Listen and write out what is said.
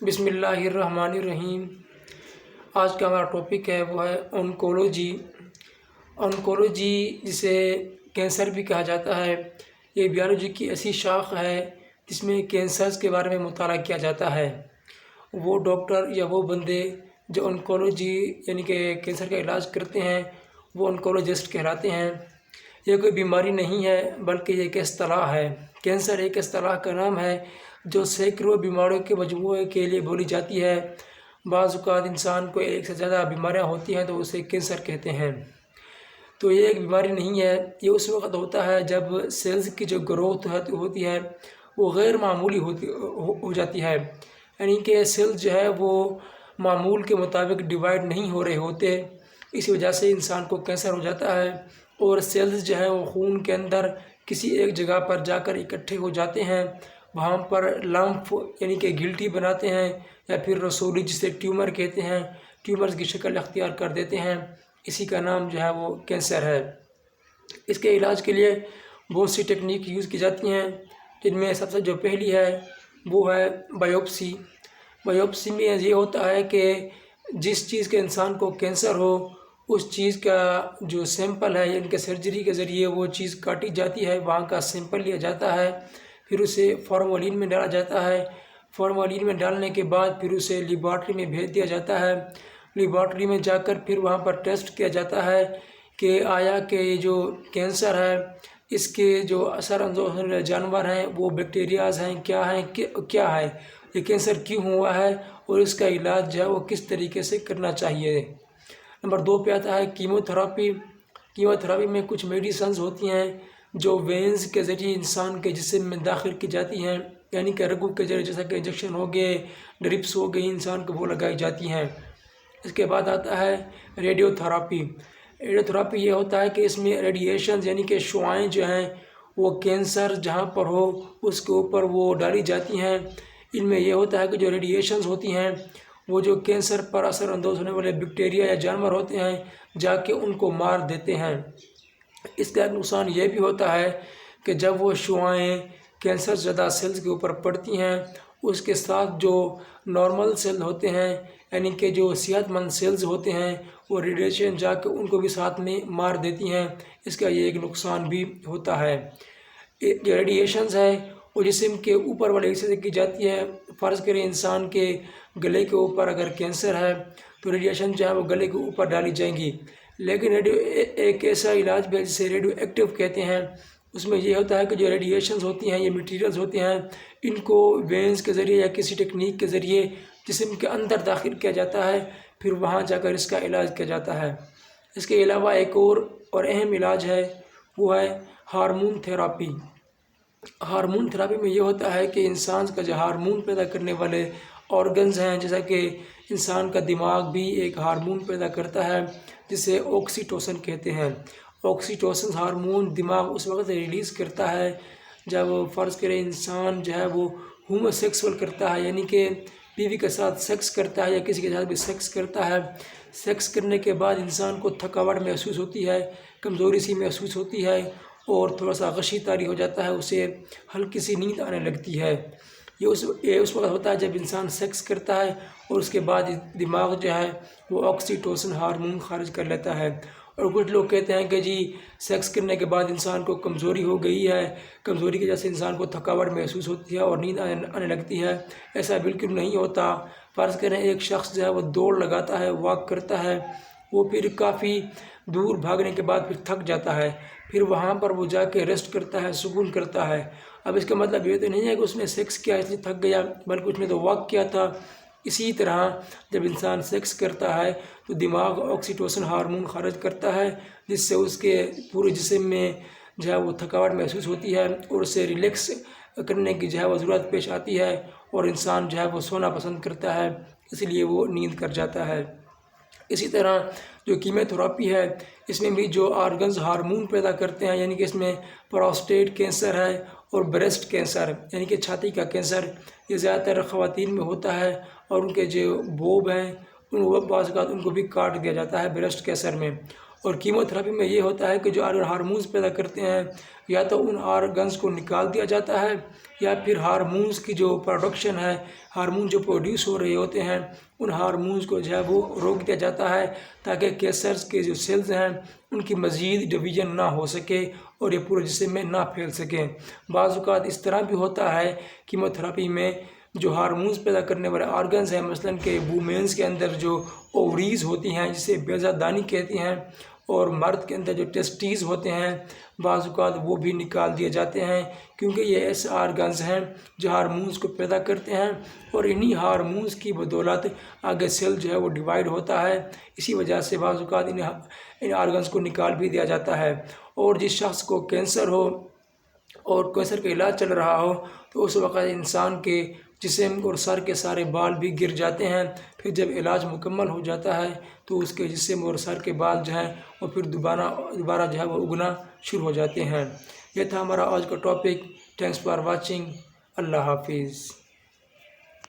بسم اللہ الرحمن الرحیم۔ آج کا ہمارا ٹاپک ہے وہ ہے آنکولوجی۔ آنکولوجی جسے کینسر بھی کہا جاتا ہے، یہ بیالوجی کی ایسی شاخ ہے جس میں کینسرز کے بارے میں مطالعہ کیا جاتا ہے۔ وہ ڈاکٹر یا وہ بندے جو آنکولوجی یعنی کہ کینسر کا علاج کرتے ہیں وہ آنکولوجسٹ کہلاتے ہیں۔ یہ کوئی بیماری نہیں ہے بلکہ یہ ایک اصطلاح ہے۔ کینسر ایک اصطلاح کا نام ہے جو سینکڑوں بیماریوں کے مجموعے کے لیے بولی جاتی ہے۔ بعض اوقات انسان کو ایک سے زیادہ بیماریاں ہوتی ہیں تو اسے کینسر کہتے ہیں۔ تو یہ ایک بیماری نہیں ہے، یہ اس وقت ہوتا ہے جب سیلز کی جو گروتھ ہوتی ہے وہ غیر معمولی ہو جاتی ہے، یعنی کہ سیلز جو ہے وہ معمول کے مطابق ڈیوائڈ نہیں ہو رہے ہوتے، اسی وجہ سے انسان کو کینسر ہو جاتا ہے۔ اور سیلز جو ہے وہ خون کے اندر کسی ایک جگہ پر جا کر اکٹھے ہو جاتے ہیں، وہاں پر لمف یعنی کہ گلٹی بناتے ہیں یا پھر رسولی جسے ٹیومر کہتے ہیں، ٹیومرز کی شکل اختیار کر دیتے ہیں، اسی کا نام جو ہے وہ کینسر ہے۔ اس کے علاج کے لیے بہت سی ٹیکنیک یوز کی جاتی ہیں، جن میں سب سے جو پہلی ہے وہ ہے بائیوپسی۔ بائیوپسی میں یہ ہوتا ہے کہ جس چیز کے انسان کو کینسر ہو اس چیز کا جو سیمپل ہے یعنی کہ سرجری کے ذریعے وہ چیز کاٹی جاتی ہے، وہاں کا سیمپل لیا جاتا ہے، پھر اسے فارمولین میں ڈالا جاتا ہے۔ فارمولین میں ڈالنے کے بعد پھر اسے لیبارٹری میں بھیج دیا جاتا ہے۔ لیبارٹری میں جا کر پھر وہاں پر ٹیسٹ کیا جاتا ہے کہ آیا کہ یہ جو کینسر ہے اس کے جو اثر اندوز ہونے جانور ہیں وہ بیکٹیریاز ہیں، کیا ہے یہ کینسر کیوں ہوا ہے اور اس کا علاج جو ہے وہ کس طریقے سے کرنا چاہیے۔ نمبر 2 پہ آتا ہے کیمو تھراپی۔ کیمو تھراپی میں کچھ میڈیسنز ہوتی ہیں جو وینز کے ذریعے انسان کے جسم میں داخل کی جاتی ہیں، یعنی کہ رگوں کے ذریعے، جیسا کہ انجیکشن ہو گئے، ڈرپس ہو گئی، انسان کو وہ لگائی جاتی ہیں۔ اس کے بعد آتا ہے ریڈیو تھراپی۔ ریڈیو تھراپی یہ ہوتا ہے کہ اس میں ریڈیشنز یعنی کہ شعاعیں جو ہیں وہ کینسر جہاں پر ہو اس کے اوپر وہ ڈالی جاتی ہیں۔ ان میں یہ ہوتا ہے کہ جو ریڈیشنز ہوتی ہیں وہ جو کینسر پر اثر اندوز ہونے والے بیکٹیریا یا جانور ہوتے ہیں جا کے ان کو مار دیتے ہیں۔ اس کا نقصان یہ بھی ہوتا ہے کہ جب وہ شعاعیں کینسر زدہ سیلز کے اوپر پڑتی ہیں اس کے ساتھ جو نارمل سیل ہوتے ہیں یعنی کہ جو صحت مند سیلز ہوتے ہیں وہ ریڈیشن جا کے ان کو بھی ساتھ میں مار دیتی ہیں۔ اس کا یہ ایک نقصان بھی ہوتا ہے۔ جو ریڈیشنز ہے وہ جسم کے اوپر والے حصے سے کی جاتی ہے۔ فرض کریں انسان کے گلے کے اوپر اگر کینسر ہے تو ریڈیشن جو ہے وہ گلے کے اوپر ڈالی جائیں گی، لیکن ایک ایسا علاج بھی ہے جسے ریڈیو ایکٹیو کہتے ہیں۔ اس میں یہ ہوتا ہے کہ جو ریڈیشنز ہوتی ہیں یہ میٹیریلز ہوتے ہیں، ان کو وینز کے ذریعے یا کسی ٹیکنیک کے ذریعے جسم کے اندر داخل کیا جاتا ہے، پھر وہاں جا کر اس کا علاج کیا جاتا ہے۔ اس کے علاوہ ایک اور اہم علاج ہے وہ ہے ہارمون تھراپی۔ ہارمون تھراپی میں یہ ہوتا ہے کہ انسان کا جو ہارمون پیدا کرنے والے آرگنز ہیں، جیسا کہ انسان کا دماغ بھی ایک ہارمون پیدا کرتا ہے جسے آکسیٹوسن کہتے ہیں۔ آکسیٹوسن ہارمون دماغ اس وقت ریلیز کرتا ہے جب فرض کرے انسان جو ہے وہ ہومو سیکسول کرتا ہے، یعنی کہ بیوی کے ساتھ سیکس کرتا ہے یا کسی کے ساتھ بھی سیکس کرتا ہے۔ سیکس کرنے کے بعد انسان کو تھکاوٹ محسوس ہوتی ہے، کمزوری سی محسوس ہوتی ہے اور تھوڑا سا غشی طاری ہو جاتا ہے، اسے ہلکی سی نیند آنے لگتی ہے۔ یہ اس وقت ہوتا ہے جب انسان سیکس کرتا ہے اور اس کے بعد دماغ جو ہے وہ آکسیٹوسن ہارمون خارج کر لیتا ہے۔ اور کچھ لوگ کہتے ہیں کہ جی سیکس کرنے کے بعد انسان کو کمزوری ہو گئی ہے، کمزوری کی وجہ سے انسان کو تھکاوٹ محسوس ہوتی ہے اور نیند آنے لگتی ہے۔ ایسا بالکل نہیں ہوتا۔ فرض کریں ایک شخص جو ہے وہ دوڑ لگاتا ہے، واک کرتا ہے، وہ پھر کافی دور بھاگنے کے بعد پھر تھک جاتا ہے، پھر وہاں پر وہ جا کے ریسٹ کرتا ہے، سکون کرتا ہے۔ اب اس کا مطلب یہ تو نہیں ہے کہ اس نے سیکس کیا اس لیے تھک گیا، بلکہ اس نے تو واک کیا تھا۔ اسی طرح جب انسان سیکس کرتا ہے تو دماغ آکسیٹوسن ہارمون خارج کرتا ہے جس سے اس کے پورے جسم میں جو ہے وہ تھکاوٹ محسوس ہوتی ہے اور اسے ریلیکس کرنے کی جو ہے وہ ضرورت پیش آتی ہے اور انسان جو ہے وہ سونا پسند کرتا ہے، اس لیے وہ نیند کر جاتا ہے۔ اسی طرح جو کیمو تھراپی ہے اس میں بھی جو آرگنز ہارمون پیدا کرتے ہیں، یعنی کہ اس میں پروسٹیٹ کینسر ہے اور بریسٹ کینسر یعنی کہ چھاتی کا کینسر، یہ زیادہ تر خواتین میں ہوتا ہے اور ان کے جو بوب ہیں بعض اوقات ان کو بھی کاٹ دیا جاتا ہے بریسٹ کینسر میں۔ اور کیموتھراپی میں یہ ہوتا ہے کہ جو ہارمونز پیدا کرتے ہیں یا تو ان آرگنز کو نکال دیا جاتا ہے یا پھر ہارمونز کی جو پروڈکشن ہے، ہارمون جو پروڈیوس ہو رہے ہوتے ہیں ان ہارمونز کو جو ہے وہ روک دیا جاتا ہے تاکہ کینسرز کے جو سیلز ہیں ان کی مزید ڈویژن نہ ہو سکے اور یہ پورے جسم میں نہ پھیل سکیں۔ بعض اوقات اس طرح بھی ہوتا ہے کیموتھراپی میں جو ہارمونز پیدا کرنے والے آرگنز ہیں، مثلاً کہ وومینز کے اندر جو اووریز ہوتی ہیں جسے بیضہ دانی کہتے ہیں، اور مرد کے اندر جو ٹیسٹیز ہوتے ہیں بعض اوقات وہ بھی نکال دیے جاتے ہیں، کیونکہ یہ ایسے آرگنز ہیں جو ہارمونز کو پیدا کرتے ہیں اور انہی ہارمونز کی بدولت آگے سیل جو ہے وہ ڈیوائیڈ ہوتا ہے۔ اسی وجہ سے بعض اوقات ان آرگنز کو نکال بھی دیا جاتا ہے۔ اور جس شخص کو کینسر ہو اور کینسر کا علاج چل رہا ہو تو اس وقت انسان کے جسم اور سر کے سارے بال بھی گر جاتے ہیں، پھر جب علاج مکمل ہو جاتا ہے تو اس کے جسم اور سر کے بال جو ہیں وہ پھر دوبارہ جو ہے وہ اگنا شروع ہو جاتے ہیں۔ یہ تھا ہمارا آج کا ٹاپک۔ Thanks for watching. اللہ حافظ۔